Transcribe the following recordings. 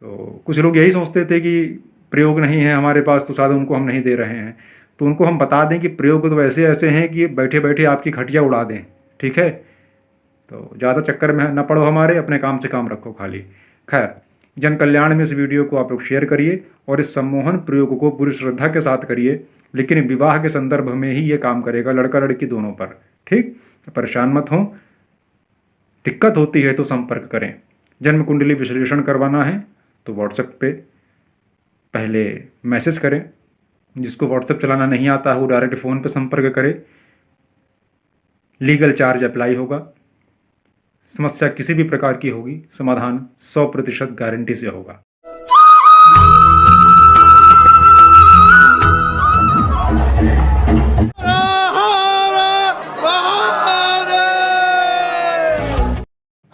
तो कुछ लोग यही सोचते थे कि प्रयोग नहीं है हमारे पास तो शायद उनको हम नहीं दे रहे हैं। तो उनको हम बता दें कि प्रयोग तो ऐसे ऐसे हैं कि बैठे बैठे आपकी खटिया उड़ा दें। ठीक है, तो ज़्यादा चक्कर में न पड़ो हमारे, अपने काम से काम रखो खाली। खैर, जन कल्याण में इस वीडियो को आप लोग शेयर करिए और इस सम्मोहन प्रयोग को पूरी श्रद्धा के साथ करिए, लेकिन विवाह के संदर्भ में ही ये काम करेगा, लड़का लड़की दोनों पर। ठीक, परेशान मत हों, दिक्कत होती है तो संपर्क करें। जन्म कुंडली विश्लेषण करवाना है तो व्हाट्सएप पे पहले मैसेज करें, जिसको व्हाट्सएप चलाना नहीं आता है वो डायरेक्ट फ़ोन पे संपर्क करे। लीगल चार्ज अप्लाई होगा। समस्या किसी भी प्रकार की होगी, समाधान 100% गारंटी से होगा।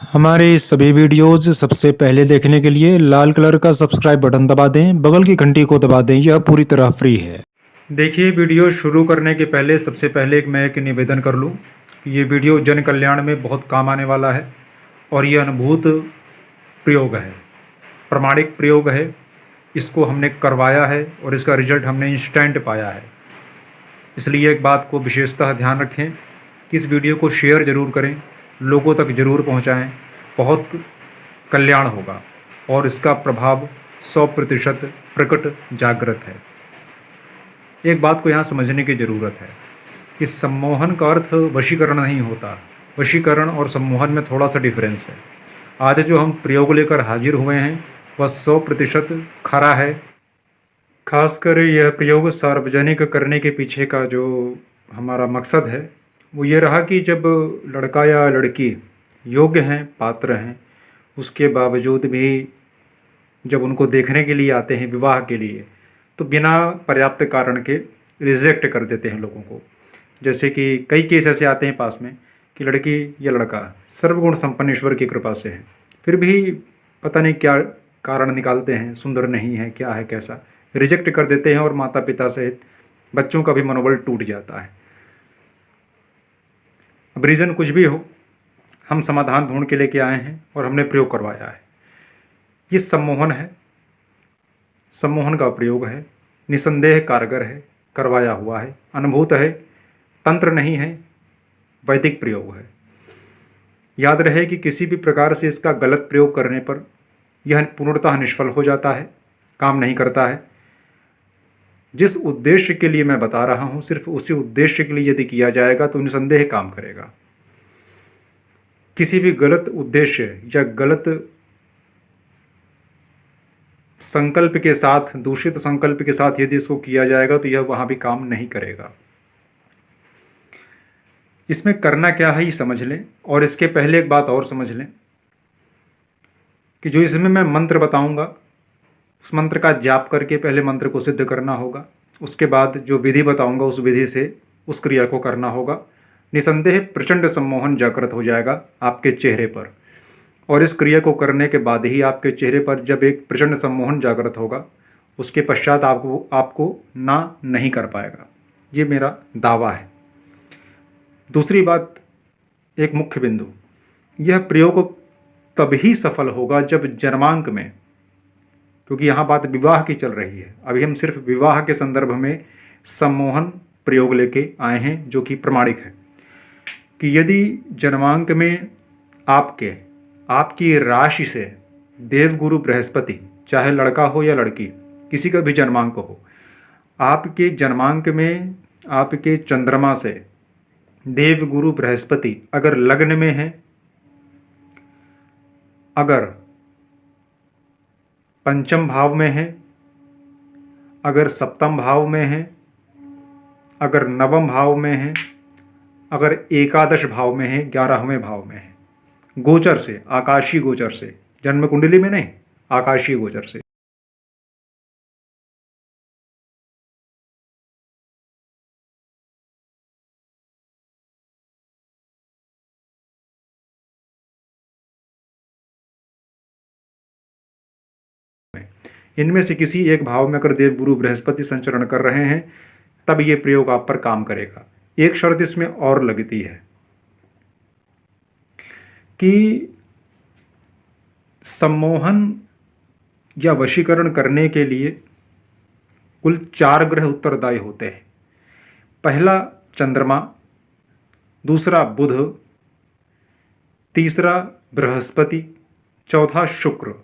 हमारे सभी वीडियोज़ सबसे पहले देखने के लिए लाल कलर का सब्सक्राइब बटन दबा दें, बगल की घंटी को दबा दें, यह पूरी तरह फ्री है। देखिए, वीडियो शुरू करने के पहले सबसे पहले मैं एक निवेदन कर लूँ कि ये वीडियो जन कल्याण में बहुत काम आने वाला है और ये अनुभूत प्रयोग है, प्रमाणिक प्रयोग है। इसको हमने करवाया है और इसका रिजल्ट हमने इंस्टेंट पाया है। इसलिए एक बात को विशेषतः ध्यान रखें कि इस वीडियो को शेयर ज़रूर करें, लोगों तक ज़रूर पहुंचाएं, बहुत कल्याण होगा और इसका प्रभाव 100% प्रकट जागृत है। एक बात को यहाँ समझने की ज़रूरत है कि सम्मोहन का अर्थ वशीकरण नहीं होता। वशीकरण और सम्मोहन में थोड़ा सा डिफरेंस है। आज जो हम प्रयोग लेकर हाजिर हुए हैं वह 100% खरा है। खासकर यह प्रयोग सार्वजनिक करने के पीछे का जो हमारा मकसद है वो ये रहा कि जब लड़का या लड़की योग्य हैं, पात्र हैं, उसके बावजूद भी जब उनको देखने के लिए आते हैं विवाह के लिए, तो बिना पर्याप्त कारण के रिजेक्ट कर देते हैं लोगों को। जैसे कि कई केस ऐसे आते हैं पास में कि लड़की या लड़का सर्वगुण संपन्न ईश्वर की कृपा से है, फिर भी पता नहीं क्या कारण निकालते हैं, सुंदर नहीं है, क्या है, कैसा, रिजेक्ट कर देते हैं और माता पिता सहित बच्चों का भी मनोबल टूट जाता है। अब रीज़न कुछ भी हो, हम समाधान ढूंढ के लेके आए हैं और हमने प्रयोग करवाया है। ये सम्मोहन है, सम्मोहन का प्रयोग है, निसंदेह कारगर है, करवाया हुआ है, अनुभूत है, तंत्र नहीं है, वैदिक प्रयोग है। याद रहे कि किसी भी प्रकार से इसका गलत प्रयोग करने पर यह पूर्णतः निष्फल हो जाता है, काम नहीं करता है। जिस उद्देश्य के लिए मैं बता रहा हूँ, सिर्फ उसी उद्देश्य के लिए यदि किया जाएगा तो निसंदेह काम करेगा। किसी भी गलत उद्देश्य या गलत संकल्प के साथ, दूषित संकल्प के साथ यदि इसको किया जाएगा तो यह वहाँ भी काम नहीं करेगा। इसमें करना क्या है ये समझ लें, और इसके पहले एक बात और समझ लें कि जो इसमें मैं मंत्र बताऊंगा उस मंत्र का जाप करके पहले मंत्र को सिद्ध करना होगा। उसके बाद जो विधि बताऊंगा उस विधि से उस क्रिया को करना होगा। निसंदेह प्रचंड सम्मोहन जागृत हो जाएगा आपके चेहरे पर, और इस क्रिया को करने के बाद ही आपके चेहरे पर जब एक प्रचंड सम्मोहन जागृत होगा उसके पश्चात आपको ना नहीं कर पाएगा। ये मेरा दावा है। दूसरी बात, एक मुख्य बिंदु, यह प्रयोग तभी सफल होगा जब जन्मांक में, क्योंकि यहाँ बात विवाह की चल रही है, अभी हम सिर्फ विवाह के संदर्भ में सम्मोहन प्रयोग लेके आए हैं जो कि प्रमाणिक है, कि यदि जन्मांक में आपकी राशि से देवगुरु बृहस्पति, चाहे लड़का हो या लड़की, किसी का भी जन्मांक हो, आपके जन्मांक में आपके चंद्रमा से देवगुरु बृहस्पति अगर लग्न में है, अगर पंचम भाव में है, अगर सप्तम भाव में है, अगर नवम भाव में है, अगर एकादश भाव में है, 11वें भाव में है, गोचर से, आकाशीय गोचर से, जन्म कुंडली में नहीं, आकाशीय गोचर से, इनमें से किसी एक भाव में अगर देवगुरु बृहस्पति संचरण कर रहे हैं तब ये प्रयोग आप पर काम करेगा। एक शर्त इसमें और लगती है कि सम्मोहन या वशीकरण करने के लिए कुल 4 ग्रह उत्तरदायी होते हैं। पहला चंद्रमा, दूसरा बुध, तीसरा बृहस्पति, चौथा शुक्र।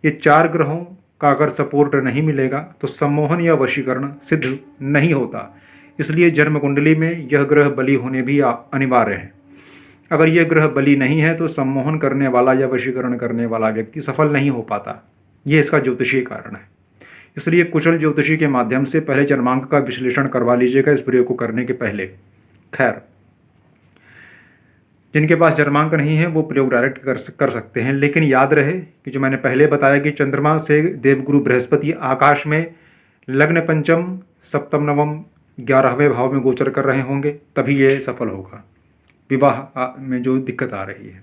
ये 4 ग्रहों का अगर सपोर्ट नहीं मिलेगा तो सम्मोहन या वशीकरण सिद्ध नहीं होता। इसलिए जन्म कुंडली में यह ग्रह बली होने भी अनिवार्य है। अगर यह ग्रह बली नहीं है तो सम्मोहन करने वाला या वशीकरण करने वाला व्यक्ति सफल नहीं हो पाता। ये इसका ज्योतिषीय कारण है। इसलिए कुशल ज्योतिषी के माध्यम से पहले जन्मांक का विश्लेषण करवा लीजिएगा इस प्रयोग को करने के पहले। खैर, जिनके पास जन्मांक नहीं है वो प्रयोग डायरेक्ट कर सकते हैं, लेकिन याद रहे कि जो मैंने पहले बताया कि चंद्रमा से देवगुरु बृहस्पति आकाश में लग्न पंचम, सप्तम, नवम, 11वें भाव में गोचर कर रहे होंगे, तभी ये सफल होगा। विवाह में जो दिक्कत आ रही है,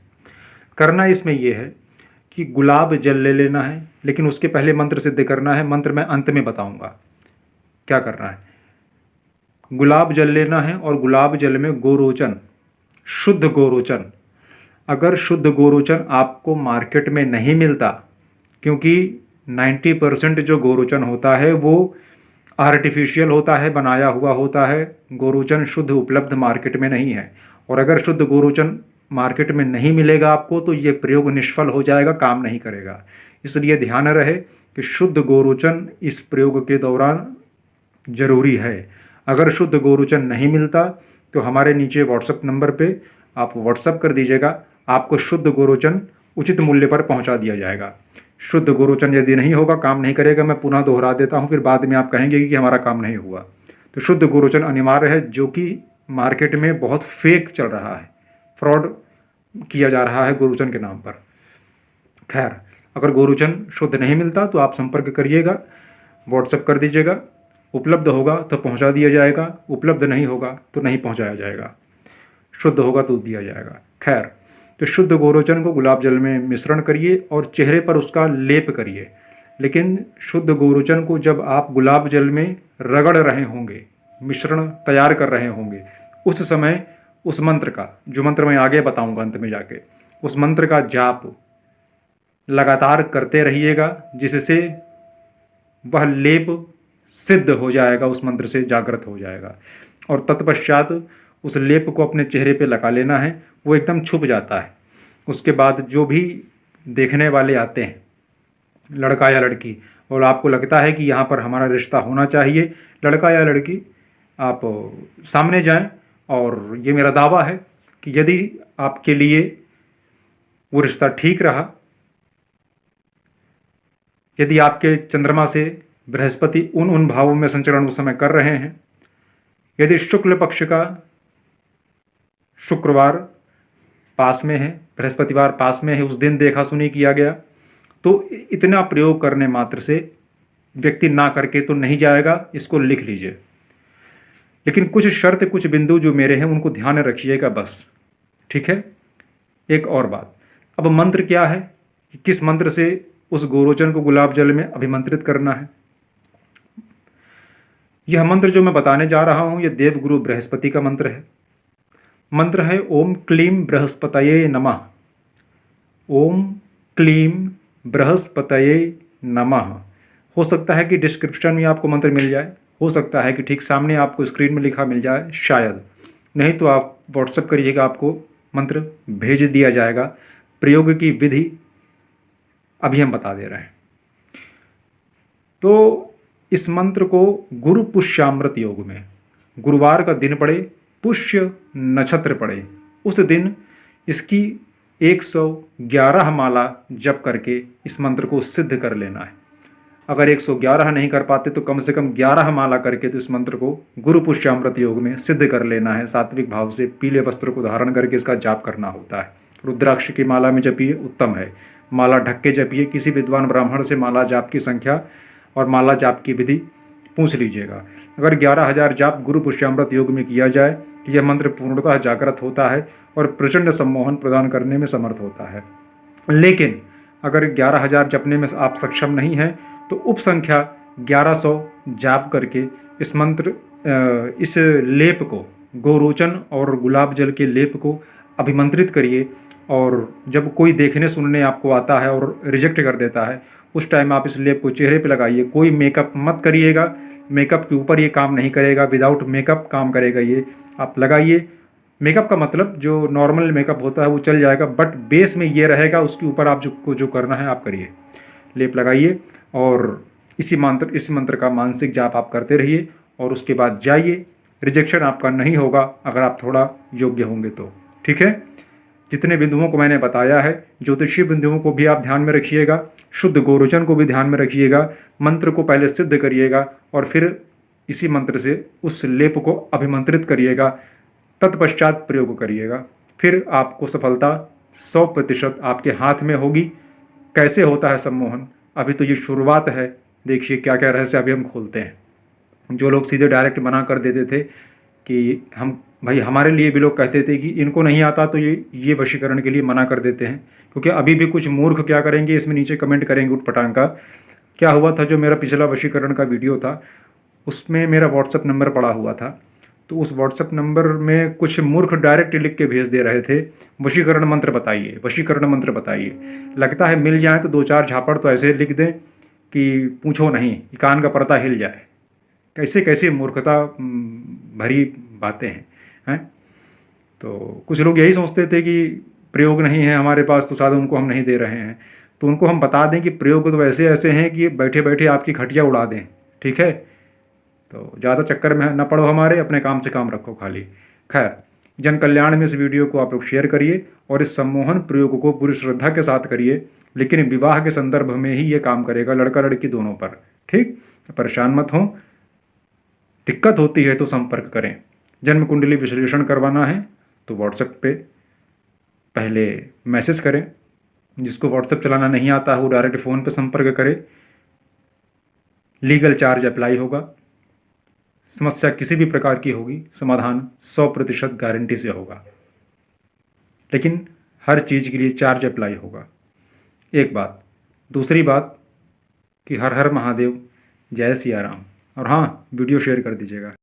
करना इसमें यह है कि गुलाब जल ले लेना है, लेकिन उसके पहले मंत्र सिद्ध करना है। मंत्र मैं अंत में बताऊंगा क्या करना है। गुलाब जल लेना है और गुलाब जल में गोरोचन, शुद्ध गोरोचन, अगर शुद्ध गोरोचन आपको मार्केट में नहीं मिलता, क्योंकि 90% जो गोरोचन होता है वो आर्टिफिशियल होता है, बनाया हुआ होता है। गोरोचन शुद्ध उपलब्ध मार्केट में नहीं है, और अगर शुद्ध गोरोचन मार्केट में नहीं मिलेगा आपको तो ये प्रयोग निष्फल हो जाएगा, काम नहीं करेगा। इसलिए ध्यान रहे कि शुद्ध गोरोचन इस प्रयोग के दौरान जरूरी है। अगर शुद्ध गोरोचन नहीं मिलता तो हमारे नीचे व्हाट्सएप नंबर पे आप व्हाट्सएप कर दीजिएगा, आपको शुद्ध गोरोचन उचित मूल्य पर पहुंचा दिया जाएगा। शुद्ध गोरोचन यदि नहीं होगा, काम नहीं करेगा। मैं पुनः दोहरा देता हूं, फिर बाद में आप कहेंगे कि हमारा काम नहीं हुआ। तो शुद्ध गोरोचन अनिवार्य है, जो कि मार्केट में बहुत फेक चल रहा है, फ्रॉड किया जा रहा है गोरोचन के नाम पर। खैर, अगर गोरोचन शुद्ध नहीं मिलता तो आप संपर्क करिएगा, व्हाट्सएप कर दीजिएगा। उपलब्ध होगा तो पहुंचा दिया जाएगा, उपलब्ध नहीं होगा तो नहीं पहुंचाया जाएगा। शुद्ध होगा तो दिया जाएगा। खैर, तो शुद्ध गोरोचन को गुलाब जल में मिश्रण करिए और चेहरे पर उसका लेप करिए। लेकिन शुद्ध गोरोचन को जब आप गुलाब जल में रगड़ रहे होंगे, मिश्रण तैयार कर रहे होंगे, उस समय उस मंत्र का, जो मंत्र मैं आगे बताऊंगा अंत में जाके, उस मंत्र का जाप लगातार करते रहिएगा, जिससे वह लेप सिद्ध हो जाएगा, उस मंत्र से जागृत हो जाएगा। और तत्पश्चात उस लेप को अपने चेहरे पे लगा लेना है, वो एकदम छुप जाता है। उसके बाद जो भी देखने वाले आते हैं, लड़का या लड़की, और आपको लगता है कि यहाँ पर हमारा रिश्ता होना चाहिए, लड़का या लड़की, आप सामने जाएं। और ये मेरा दावा है कि यदि आपके लिए वो रिश्ता ठीक रहा, यदि आपके चंद्रमा से बृहस्पति उन भावों में संचरण उस समय कर रहे हैं, यदि शुक्ल पक्ष का शुक्रवार पास में है, बृहस्पतिवार पास में है, उस दिन देखा सुनी किया गया, तो इतना प्रयोग करने मात्र से व्यक्ति ना करके तो नहीं जाएगा। इसको लिख लीजिए। लेकिन कुछ शर्त, कुछ बिंदु जो मेरे हैं उनको ध्यान रखिएगा बस, ठीक है। एक और बात, अब मंत्र क्या है कि किस मंत्र से उस गोरोचन को गुलाब जल में अभिमंत्रित करना है। यह मंत्र जो मैं बताने जा रहा हूं, यह देवगुरु बृहस्पति का मंत्र है। मंत्र है ओम क्लीम बृहस्पतये नमः। ओम क्लीम बृहस्पतये नमः। हो सकता है कि डिस्क्रिप्शन में आपको मंत्र मिल जाए, हो सकता है कि ठीक सामने आपको स्क्रीन में लिखा मिल जाए, शायद। नहीं तो आप व्हाट्सएप करिएगा, आपको मंत्र भेज दिया जाएगा। प्रयोग की विधि अभी हम बता दे रहे हैं। तो इस मंत्र को गुरु पुष्यामृत योग में, गुरुवार का दिन पड़े, पुष्य नक्षत्र पड़े, उस दिन इसकी 111 माला जप करके इस मंत्र को सिद्ध कर लेना है। अगर 111 नहीं कर पाते तो कम से कम 11 माला करके तो इस मंत्र को गुरु पुष्यामृत योग में सिद्ध कर लेना है। सात्विक भाव से पीले वस्त्र को धारण करके इसका जाप करना होता है। रुद्राक्ष की माला में जपिए, उत्तम है। माला ढक के जपिए। किसी विद्वान ब्राह्मण से माला जाप की संख्या और माला जाप की विधि पूछ लीजिएगा। अगर 11,000 जाप गुरु पुष्यामृत योग में किया जाए तो यह मंत्र पूर्णतः जागृत होता है और प्रचंड सम्मोहन प्रदान करने में समर्थ होता है। लेकिन अगर 11,000 जपने में आप सक्षम नहीं हैं तो उप संख्या 1100 जाप करके इस मंत्र, इस लेप को, गोरोचन और गुलाब जल के लेप को अभिमंत्रित करिए। और जब कोई देखने सुनने आपको आता है और रिजेक्ट कर देता है, उस टाइम आप इस लेप को चेहरे पे लगाइए। कोई मेकअप मत करिएगा, मेकअप के ऊपर ये काम नहीं करेगा, विदाउट मेकअप काम करेगा ये। आप लगाइए। मेकअप का मतलब जो नॉर्मल मेकअप होता है वो चल जाएगा, बट बेस में ये रहेगा, उसके ऊपर आप जो करना है आप करिए। लेप लगाइए और इसी मंत्र का मानसिक जाप आप करते रहिए और उसके बाद जाइए। रिजेक्शन आपका नहीं होगा अगर आप थोड़ा योग्य होंगे तो, ठीक है। जितने बिंदुओं को मैंने बताया है, ज्योतिषीय बिंदुओं को भी आप ध्यान में रखिएगा, शुद्ध गोरोचन को भी ध्यान में रखिएगा, मंत्र को पहले सिद्ध करिएगा और फिर इसी मंत्र से उस लेप को अभिमंत्रित करिएगा, तत्पश्चात प्रयोग करिएगा। फिर आपको सफलता 100% आपके हाथ में होगी। कैसे होता है सम्मोहन, अभी तो ये शुरुआत है। देखिए क्या क्या रहस्य अभी हम खोलते हैं। जो लोग सीधे डायरेक्ट मना कर देते थे कि हम भाई, हमारे लिए भी लोग कहते थे कि इनको नहीं आता, तो ये वशीकरण के लिए मना कर देते हैं। क्योंकि अभी भी कुछ मूर्ख क्या करेंगे, इसमें नीचे कमेंट करेंगे उठपटांग का। क्या हुआ था, जो मेरा पिछला वशीकरण का वीडियो था उसमें मेरा व्हाट्सअप नंबर पड़ा हुआ था, तो उस व्हाट्सअप नंबर में कुछ मूर्ख डायरेक्ट लिख के भेज दे रहे थे, वशीकरण मंत्र बताइए, वशीकरण मंत्र बताइए। लगता है मिल जाए तो 2-4 झापड़ तो ऐसे लिख दें कि पूछो नहीं, कान का पर्दा हिल जाए। कैसे कैसे मूर्खता भरी बातें हैं। तो कुछ लोग यही सोचते थे कि प्रयोग नहीं है हमारे पास तो साधु उनको हम नहीं दे रहे हैं। तो उनको हम बता दें कि प्रयोग तो ऐसे ऐसे हैं कि बैठे बैठे आपकी खटिया उड़ा दें, ठीक है। तो ज़्यादा चक्कर में न पड़ो हमारे, अपने काम से काम रखो खाली। खैर, जन कल्याण में इस वीडियो को आप लोग शेयर करिए और इस सम्मोहन प्रयोग को पूरी श्रद्धा के साथ करिए, लेकिन विवाह के संदर्भ में ही ये काम करेगा, लड़का लड़की दोनों पर, ठीक। परेशान मत हो, दिक्कत होती है तो संपर्क करें। जन्म कुंडली विश्लेषण करवाना है तो व्हाट्सएप पे पहले मैसेज करें। जिसको व्हाट्सएप चलाना नहीं आता है वो डायरेक्ट फ़ोन पे संपर्क करे। लीगल चार्ज अप्लाई होगा। समस्या किसी भी प्रकार की होगी, समाधान 100% गारंटी से होगा, लेकिन हर चीज़ के लिए चार्ज अप्लाई होगा। एक बात। दूसरी बात कि हर हर महादेव, जय सिया राम। और हाँ, वीडियो शेयर कर दीजिएगा।